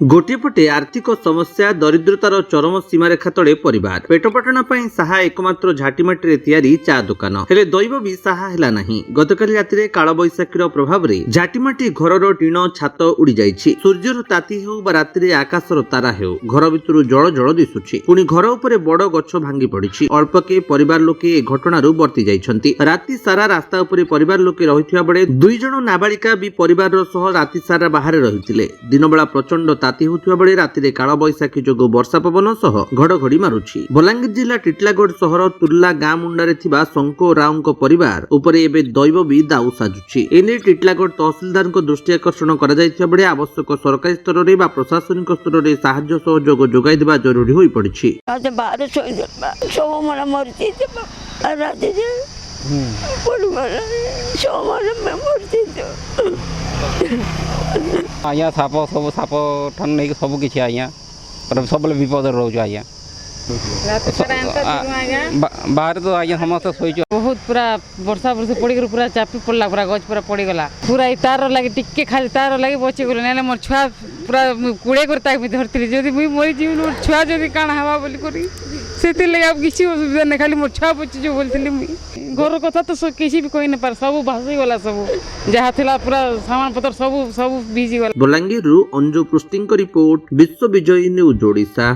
गोटे पटे आर्थिक समस्या दरिद्रतार चरम सीमारेखा तले परिवार पेटपाटना साहा एकमात्र झाटीमाटी तैयारी चा दुकान हेले दैव भी साहा हेला नहीं। गतकाली राति काल बैशाखीर प्रभाव में झाटीमाटी घरर टीण छात उड़ी जाइछि। सूर्यर ताती हेउ बा राति आकाशर तारा हेउ घर भितरु जल जल दिसुछि। पुणी घर उपरे बड़ गछ भांगी पड़िछि। अल्पके परिवार लोके ए घटनारु बर्ती जाइछन्ति। राति सारा रास्ता उपरे परिवार लोके रहिथिबा बेले दुई जण नाबालिका भी परिवार सह राति सारा बाहर रहिथिले। दिन बेला प्रचंड ताती होउथिबा बेले रातिरे काल बैशाखी जोगु वर्षा पवन सह घड़घड़ी मारुछि। बलांगीर जिला टिटलागढ़ सहर तुर्ला गाँ मुंडारे थिबा शंको राउंको परिवार उपरे एबे दैव भी दाउ साजुछि। एने टिटलागढ़ तहसीलदार दृष्टि आकर्षण करा जायथिबा बेले आवश्यक सरकारी स्तर रे बा प्रशासनिक स्तर रे साहाय्य सहयोग जोगाई देबा जरूरी होई पड़िछि। आज बाहर सोई देबा सब मला मरती देबा आ राति जे पड़ मला सब मला मैं मरती दे आया साप सब साप ठन नहीं सब किछि आया पर सब विपद रोज आया बाहर तो आया समस्त सोई बहुत पूरा वर्षा वर्षा पड़ी पूरा चापी पड़ला पूरा गछ पूरा पड़ीगला पूरा तार लगे टिके खाली तार लगे बची गले ना मोर छुआ पूरा कूड़े कर ताक धरती जदि मुई मरी जीव मोर छुआ जदि काण हवा बोली करी से लगे अब किसी असुविधा नहीं खाली मोर छुआ बची जो बोलती मुई घर कथा तो किसी भी कही नहीं पार सब भासी गला सब जहाँ थिला पूरा सामान पत्र सब भिजी गला। बलांगीर अंजु पृष्टि रिपोर्ट विश्व विजयी न्यूज ओडिशा।